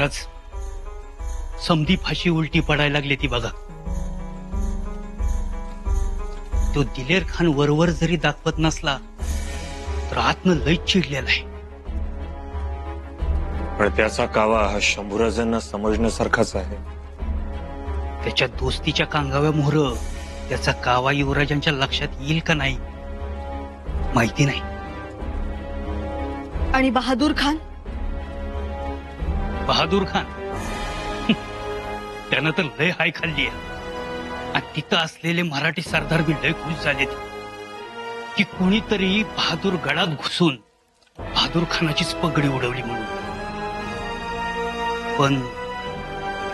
महाराज, समधी फाशी उलटी पडायला लागली ती बघा. तो दिलेर खान वरवर जरी दाखवत नसला तर आतनं लय चिडलेला आहे. पण त्याचा कावा हा शंभूराजांना समजण्यासारखाच आहे. त्याच्या दोस्तीच्या कांगाव्या मोहर त्याचा कावा युवराजांच्या लक्षात येईल का नाही माहिती नाही. आणि बहादूर खान? बहादूर खान त्यानं तर लय हाय खाल्ली आहे. आणि तिथं असलेले मराठी सरदार बी लय खुश झालेत की कुणीतरी बहादूर गडात घुसून बहादूर खानाचीच पगडी उडवली म्हणून.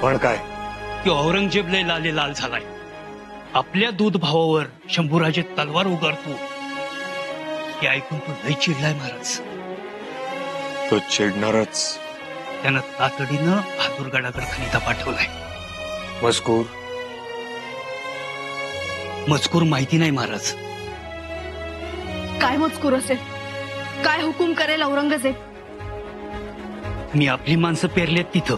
पण काय की औरंगजेब लय लाले लाल झालाय. आपल्या दूध भावावर शंभूराजे तलवार उगारतो हे ऐकून तो लय चिडलाय महाराज. तो चिडणारच. त्यानं तातडीनं बहादूर गडाकडे खलिता पाठवलाय. मजकूर माहिती नाही महाराज. काय मजकूर असेल? काय हुकूम करेल औरंगजेब? मी आपली माणसं पेरलेत तिथं,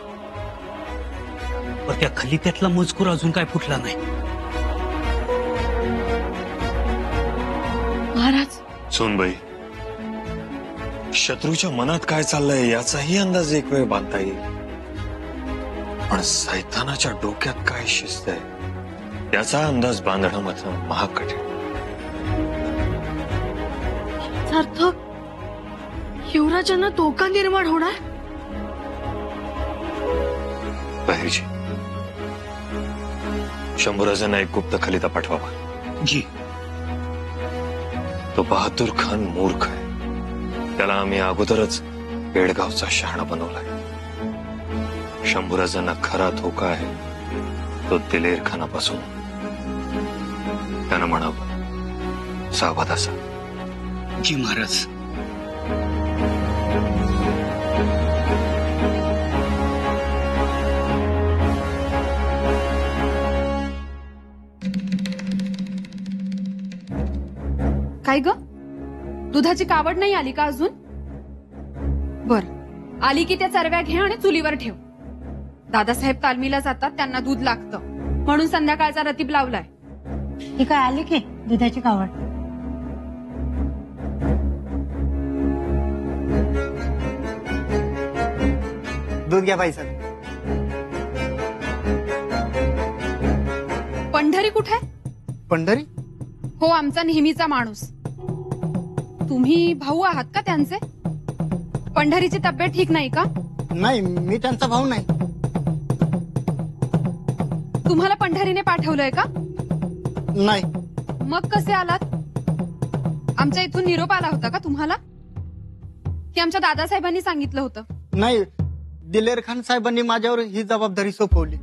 पण त्या खलित्यातला मजकूर अजून काय फुटला नाही. महाराज, सोनबाई, शत्रूच्या मनात काय चाललंय याचाही अंदाज एक वेळ बांधता येईल, पण सैतानाच्या डोक्यात काय शिस्त आहे त्याचा अंदाज बांधणं मात्र महाकठीण. अर्थ युवराजांना धोका निर्माण होणार? बहिर्जी, शंभूराजांना एक गुप्त खलिता पाठवावा. जी. तो बहादूर खान मूर्ख आहे. त्याला आम्ही अगोदरच बेळगावचा शहाणा बनवलाय. शंभूराजांना खरा धोका आहे तो दिलेर खानापासून. त्यानं म्हणावं सावध असा. जी महाराज. काय ग, दुधाची कावड नाही आली का अजून? बर, आली की त्या चरव्या घे आणि चुलीवर ठेव. दादासाहेब तालमीला जातात, त्यांना दूध लागतं म्हणून संध्याकाळचा रतीब लावलाय. ही काय आली की दुधाची कावड? दूध घ्या बाई साहेब. पंढरी कुठे? पंढरी? हो, आमचा नेहमीचा माणूस. तुम्ही भाऊ आहात का त्यांचे? पंढरीची तब्येत ठीक नाही का? नाही, मी त्यांचा भाऊ नाही. तुम्हाला पंढरीने पाठवलंय का? नाही. मग कसे आलात? आमच्या इथून निरोप आला होता का तुम्हाला? की आमच्या दादासाहेबांनी सांगितलं होतं? नाही, दिलेर खान साहेबांनी माझ्यावर ही जबाबदारी सोपवली.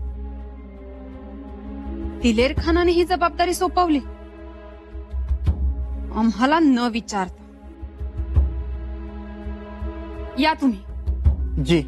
दिलेर खानाने ही जबाबदारी सोपवली? आम्हाला न विचारता. या तुम्ही. जी.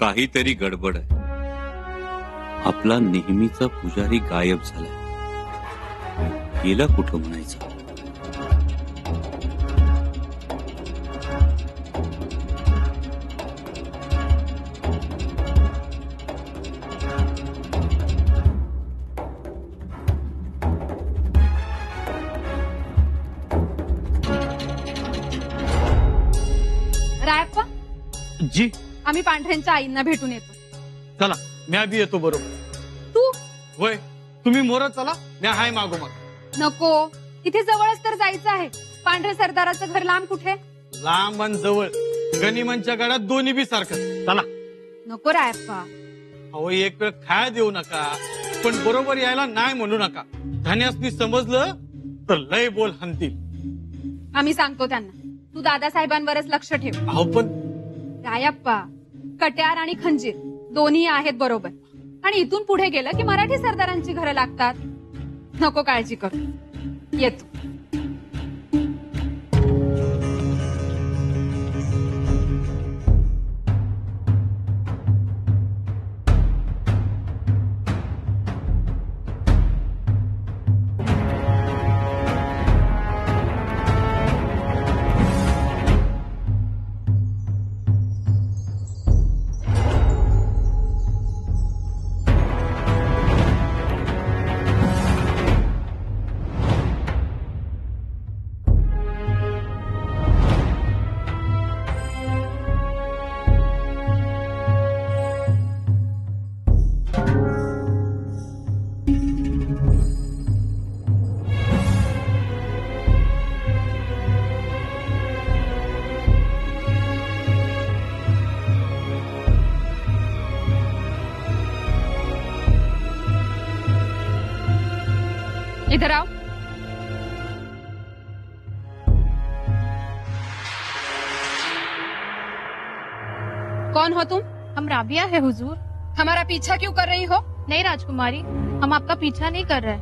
काहीतरी गडबड आहे. आपला नेहमीचा पुजारी गायब झालाय. गेला कुठं म्हणायचं? रायप्पा, जी. आम्ही पांढऱ्यांच्या आईंना भेटून येतो. चला, म्या बी येतो बरोबर. तू? होय, तुम्ही मोर चला, म्या हाय मागोमाग. नको, इथे जवळच तर जायचं आहे. पांढऱ्या सरदाराचं घर लांब कुठे? लांब आणि जवळ गनिमांच्या गळ्यात दोन्ही बी सारखं. चला. नको रायप्पा. अहो एक वेळ खाया देऊ नका, पण बरोबर यायला नाही म्हणू नका. धन्यासनी समजलं तर लय बोल हनतील. आम्ही सांगतो त्यांना. तू दादासाहेबांवरच लक्ष ठेव. अहो पण रायप्पा, कट्यार आणि खंजीर दोन्ही आहेत बरोबर. आणि इथून पुढे गेलं की मराठी सरदारांची घरं लागतात. नको काळजी करू. येतो. इधर आओ. कौन हो तुम? हम राबिया है हुजूर. हमारा पीछा क्यों कर रही हो? नहीं राजकुमारी, हम आपका पीछा नहीं कर रहे.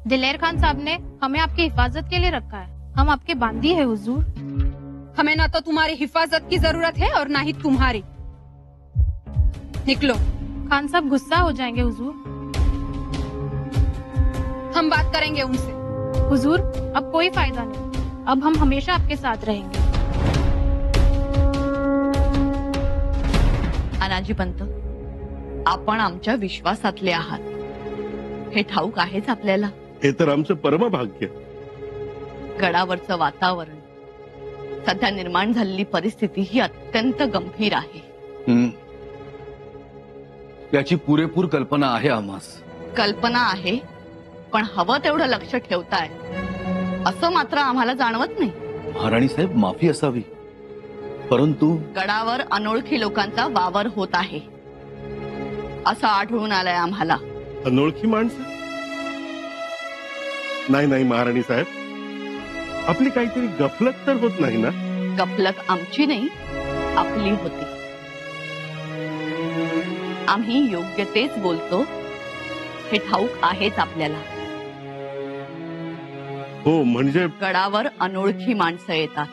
दिलेर खान साहब ने हमें आपकी हिफाजत के लिए रखा है. हम आपके बांदी है हुजूर. हमें ना तो तुम्हारी हिफाजत की जरूरत है और ना ही तुम्हारी. निकलो. खान साहब गुस्सा हो जाएंगे हुजूर. हम बात करेंगे उनसे. हुजूर, अब कोई फायदा नहीं. अब हम हमेशा आपके साथ रहेंगे. अनाजी पंत, आपण आमच्या विश्वासातले आहात हे ठाऊक आहेच आपल्याला. हे तर आमचं परमभाग्य. गडावरचं वातावरण, सध्या निर्माण झालेली परिस्थिती ही अत्यंत गंभीर आहे. याची पुरेपूर कल्पना आहे आम्हास. कल्पना आहे, पण हवं तेवढं लक्ष ठेवताय असं मात्र आम्हाला जाणवत नाही. महाराणी साहेब, माफी असावी, परंतु गडावर अनोळखी लोकांचा वावर होत आहे असं आढळून आलंय आम्हाला. अनोळखी माणसं? नाही नाही महाराणी साहेब, आपली काहीतरी गफलत तर होत नाही ना? गफलत आमची नाही, आपली होती. आम्ही योग्य तेच बोलतो हे ठाऊक आहेच आपल्याला. हो, म्हणजे गडावर अनोळखी माणसं येतात,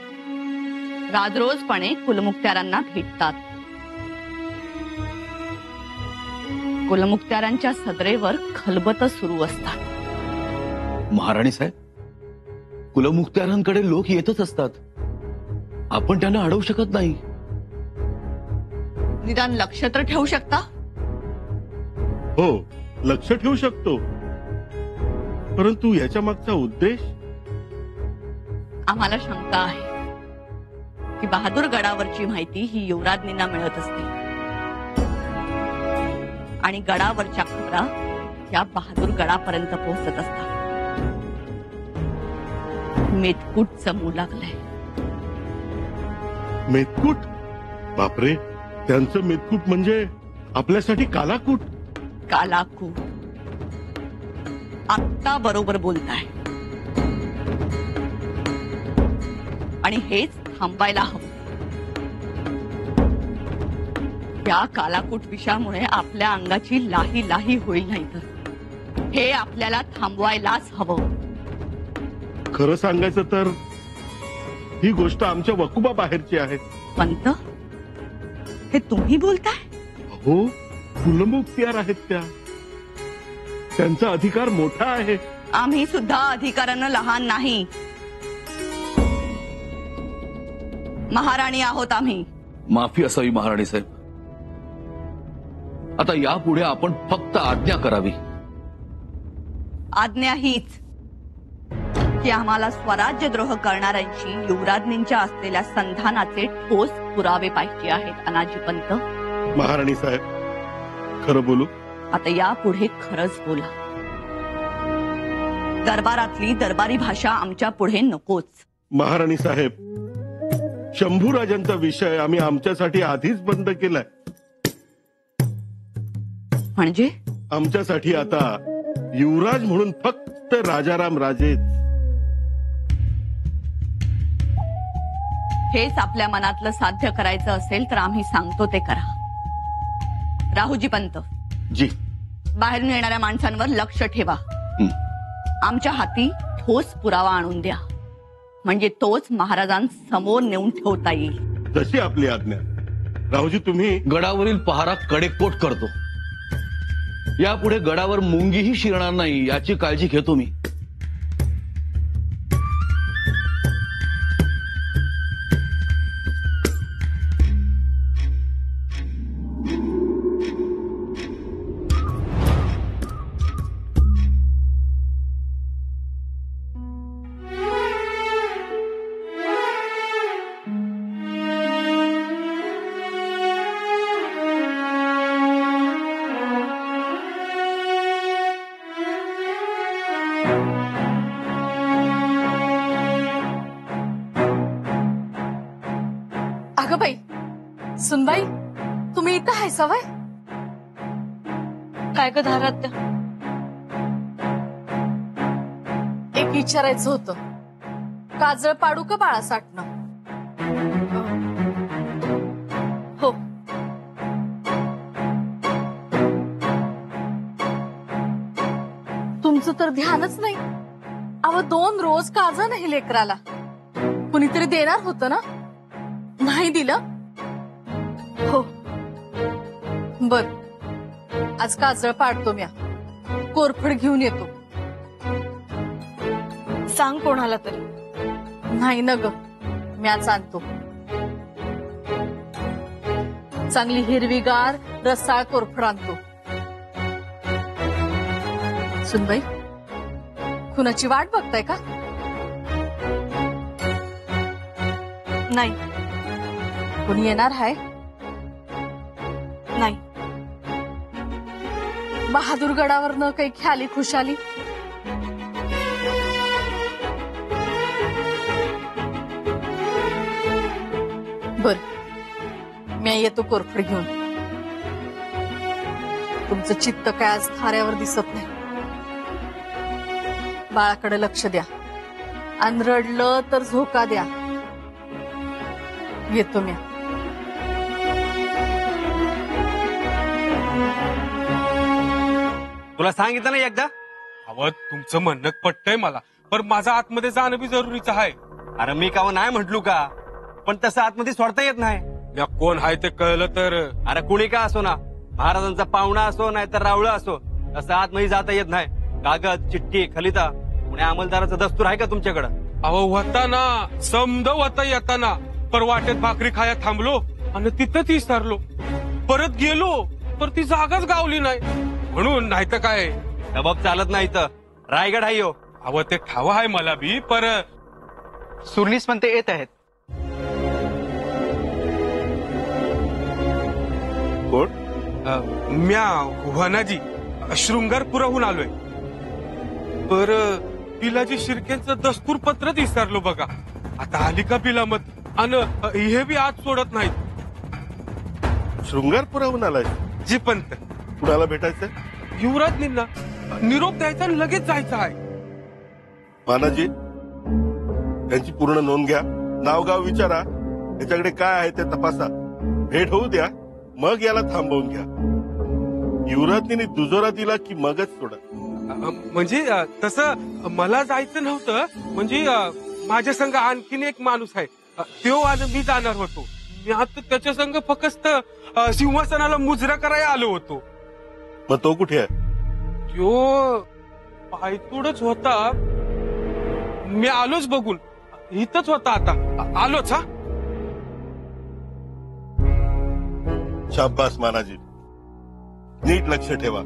राजरोजपणे कुलमुखत्यारांना भेटतात. कुलमुखत्यारांच्या सदरेवर खलबत सुरू असतात. महाराणी साहेब, कुलमुखत्यारांकडे लोक येतच असतात. आपण त्यांना अडवू शकत नाही. निदान लक्ष तर ठेवू शकता. हो, लक्ष ठेवू शकतो, परंतु याच्या मागचा उद्देश? आम्हाला शंका आहे की बहादूर गडावरची माहिती ही युवराज्ञींना मिळत असते आणि गडावरच्या खबरा या बहादूर गडापर्यंत पोहोचत असतात. मेतकूट जमू लागलंय. मेतकूट? बापरे, त्यांचं मेतकूट म्हणजे आपल्यासाठी कालाकूट. कालाकूट. आत्ता बरोबर बोलताय. आणि हेच थांबायला हवं. या कालाकूट विषामुळे आपल्या अंगाची लाही लाही होईल, नाही तर हे आपल्याला थांबवायलाच हवं. खरं सांगायचं तर ही गोष्ट आमच्या वकुबा बाहेरची आहे. पंत, हे तुम्ही बोलताय? हो, कुलमुखत्यार आहेत त्या. त्यांचा अधिकार मोठा आहे. आम्ही सुद्धा अधिकारानं लहान नाही. महाराणी आहोत आम्ही. माफी असावी महाराणी साहेब. आता यापुढे आपण फक्त आज्ञा करावी. आज्ञा हीच की आम्हाला स्वराज्यद्रोह करणाऱ्यांशी युवराज्ञींच्या असलेल्या संधानाचे ठोस पुरावे पाहिजे आहेत. अनाजी पंत. महाराणी साहेब, खरं बोलू? आता यापुढे खरंच बोला. दरबारातली दरबारी भाषा आमच्या पुढे नकोच. महाराणी साहेब, शंभूराजांचा विषय आम्ही आमच्यासाठी आधीच बंद केलाय. म्हणजे आमच्यासाठी आता युवराज म्हणून फक्त राजाराम राजेच. हेच आपल्या मनातलं साध्य करायचं असेल तर आम्ही सांगतो ते करा. राहुजी पंत जी, बाहेरून येणाऱ्या माणसांवर लक्ष ठेवा. आमच्या हाती ठोस पुरावा आणून द्या, म्हणजे तोच महाराजांसमोर नेऊन ठेवता येईल. जशी आपली आज्ञा. राहुजी, तुम्ही गडावरील पहारा कडेकोट करतो. यापुढे गडावर मुंगीही शिरणार नाही याची काळजी घेतो मी. अगं बाई, सुनबाई, तुम्ही इथं आहे सवय? काय ग धारात? एक विचारायचं होतं. काजळ पाडू का बाळा साठणं? हो. तुमचं तर ध्यानच नाही. अव 2 रोज काजळ नाही लेकराला. कुणीतरी देणार होतं ना? नाही दिलं? हो, बर. आज काजळ पाडतो म्या. कोरफड घेऊन येतो. सांग कोणाला तरी. नाही न ग, म्याच आणतो. चांगली हिरवीगार रसाळ कोरफड आणतो. सुनबाई, कुणाची वाट बघताय का? नाही. कोणी येणार आहे? नाही. बहादूरगडावर न काही ख्याली खुशाली? बर, मी येतो कोरफड घेऊन. तुमचं चित्त काय आज थाऱ्यावर दिसत नाही. बाळाकडे लक्ष द्या. आणि रडलं तर झोका द्या. येतो म्या. तुला सांगितलं ना एकदा? अहो, तुमचं म्हणणं पटतंय मला, पण माझं आतमध्ये जाणं बी जरुरीचं आहे. अरे मी का नाही म्हटलू का, पण तसं आतमध्ये सोडता येत नाही. या कोण आहे ते कळलं तर? अरे कुणी का असो ना, महाराजांचा पाहुणा असो नाही तर रावळा असो, तसं आतमध्ये जाता येत नाही. कागद, चिठ्ठी, खलिता, पुणे अंमलदाराचा दस्तूर आहे का तुमच्याकडं? अहो होता ना, समद होता येताना. पर वाटेत भाकरी खाया थांबलो आणि तिथं ती सरलो. परत गेलो तर ती जागाच गावली नाही. म्हणून नाही तर काय, जबाब चालत नाही तर रायगड आहे हो. अहो ते ठाव आहे मला बी, पर सुरलीस पण ते येत आहेत. कोण? म्या वनाजी शृंगारपुराहून आलोय. पर पिलाजी शिर्केंचं दस्तूर पत्र विसरलो बघा. आता आली का पिलामत, आणि हे बी आज सोडत नाहीत. शृंगारपुराहून आलाय? जी पंत. कुणाला भेटायचंय? युवराजनींना निरोप द्यायचा आणि लगेच जायचं आहे. मानाजी, त्यांची पूर्ण नोंद घ्या. नाव गाव विचारा, याच्याकडे काय आहे ते तपासा. भेट होऊ द्या, मग याला थांबवून घ्या. युवराजनी दुजोरा दिला की मगच सोडा. म्हणजे तसं मला जायचं नव्हतं. म्हणजे माझ्या संग आणखीन एक माणूस आहे, तो आणि मी जाणार होतो. मी आता त्याच्या संग फक्त सिंहासनाला मुजरा करायला आलो होतो. मग तो कुठे आहे? तो पायतुडच होता. मी आलोच बघून. इथंच होता. आता आलोच. हा, शाब्बास मानाजी, नीट लक्ष ठेवा.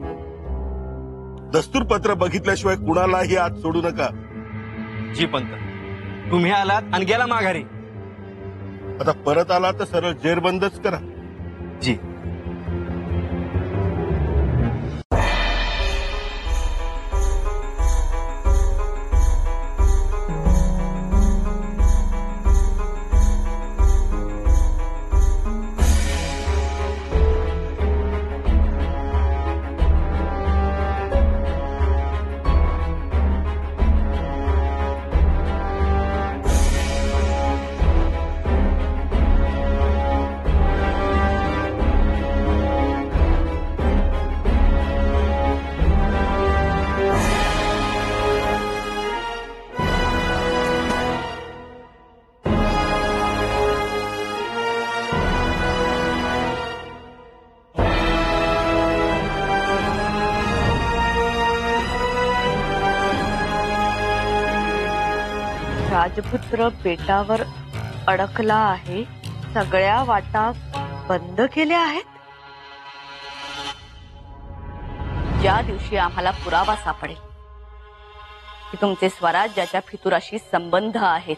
दस्तूर पत्र बघितल्याशिवाय कुणालाही आत सोडू नका. जी पंत. तुम्ही आलात आणि गेला माघारी. आता परत आला तर सरळ जेरबंदच करा. जी. राजपुत्र बेटावर अडकला आहे, सगळ्या वाटा बंद केल्या आहेत. ज्या दिवशी आम्हाला पुरावा सापडेल की तुमचे स्वराज्याच्या फितुराशी संबंध आहेत,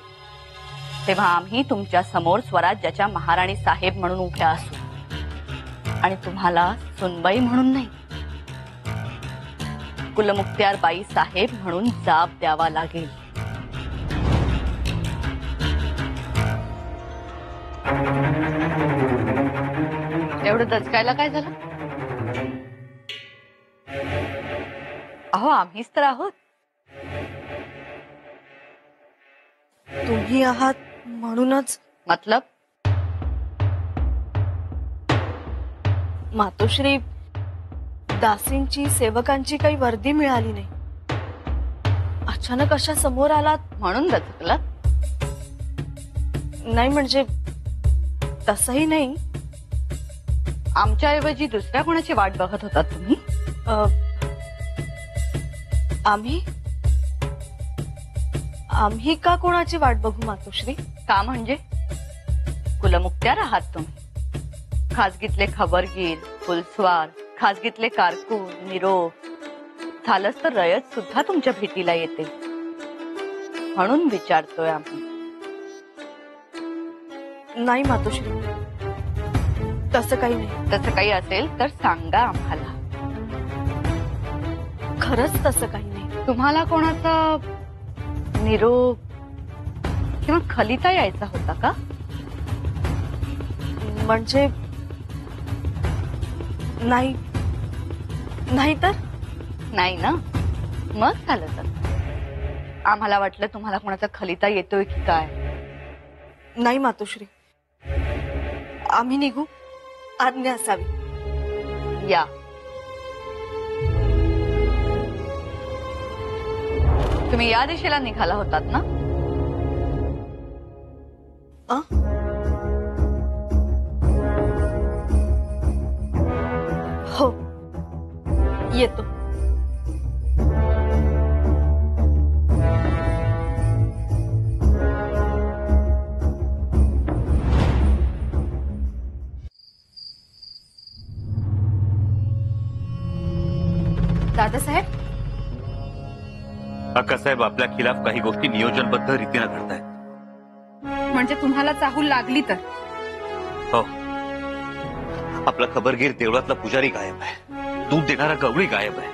तेव्हा आम्ही तुमच्या समोर स्वराज्याच्या महाराणी साहेब म्हणून उभ्या असू आणि तुम्हाला सुनबाई म्हणून नाही, कुलमुक्त्यार बाई साहेब म्हणून जाब द्यावा लागेल. एवढं दचकायला काय झालं? अहो आम्हीच तर आहोत. तुम्ही आहात म्हणूनच. मतलब? मातोश्री, दासींची सेवकांची काही वर्दी मिळाली नाही. अचानक अशा समोर आलात म्हणून दचकलात? नाही म्हणजे तसंही नाही. आमच्याऐवजी दुसऱ्या कोणाची वाट बघत होतात तुम्ही? आम्ही का कोणाची वाट बघू मातोश्री? का म्हणजे कुलमुक्त्यार आहात तुम्ही. खाजगीतले खबरगीर, फुलस्वार, खाजगीतले कारकून, निरोप, झालंच तर रयत सुद्धा तुमच्या भेटीला येते. म्हणून विचारतोय आम्ही. नाही मातोश्री, तसं काही नाही. तसं काही असेल तर सांगा आम्हाला. खरंच तसं काही नाही. तुम्हाला कोणाचा निरोप किंवा खलिता यायचा होता का? म्हणजे नाही. नाही तर नाही ना, मग झालं तर. आम्हाला वाटलं तुम्हाला कोणाचा खलिता येतोय की काय. नाही मातोश्री, आम्ही निघू. आज्ञा असावी. या. तुम्ही या दिशेला निघाला होतात ना? हो, येतो. दादासाहेब, अक्कासाहेब आपल्या खिलाफ काही गोष्टी नियोजनबद्ध रीतीने घडतायत. म्हणजे तुम्हाला चाहूल लागली तर? हो. आपला खबरगीर देवळातला पुजारी गायब आहे, दूध देणारा गवळी गायब आहे.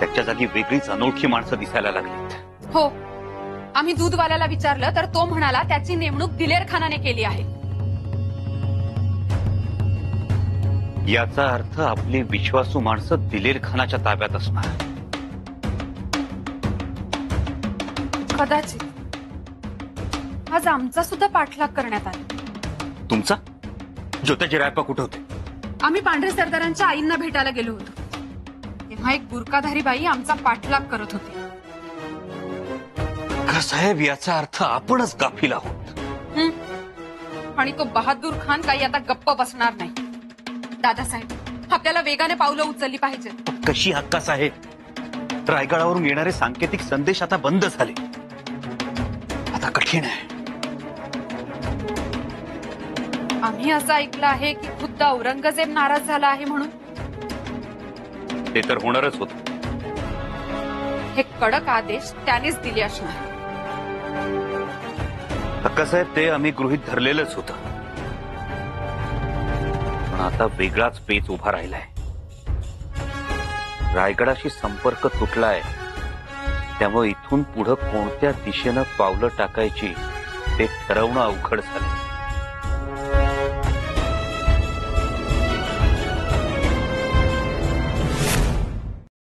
त्याच्या जागी वेगळीच अनोळखी माणसं दिसायला लागलीत. हो, आम्ही दूधवाल्याला विचारलं तर तो म्हणाला त्याची नेमणूक दिलेर खानाने केली आहे. याचा अर्थ आपली विश्वासू माणसं दिलेर खानाच्या ताब्यात असणार. कदाचित. आज आमचा सुद्धा पाठलाग करण्यात आला. तुमचा? ज्योताजी रायप्पा कुठे होते? आम्ही पांढरे सरदारांच्या आईंना भेटायला गेलो होतो. तेव्हा एक बुरकाधारी बाई आमचा पाठलाग करत होती. साहेब, याचा अर्थ आपणच गाफील आहोत. आणि तो बहादूर खान काही आता गप्प बसणार नाही. दादासाहेब, आपल्याला वेगाने पावलं उचलली पाहिजेत. कशी हक्का साहेब? रायगडावरून येणारे सांकेतिक संदेश आता बंद झाले. आता कठीण आहे. आम्ही असं ऐकलं आहे की खुद्द औरंगजेब नाराज झाला आहे म्हणून. ते तर होणारच होत. हे कडक आदेश त्यानेच दिले असणार. हक्कासाहेब, ते आम्ही गृहीत धरलेलंच होतं. पण आता वेगळाच पेच उभा राहिलाय. रायगडाशी संपर्क तुटलाय, त्यामुळे इथून पुढे कोणत्या दिशेनं पावलं टाकायची ते ठरवणं अवघड झालं.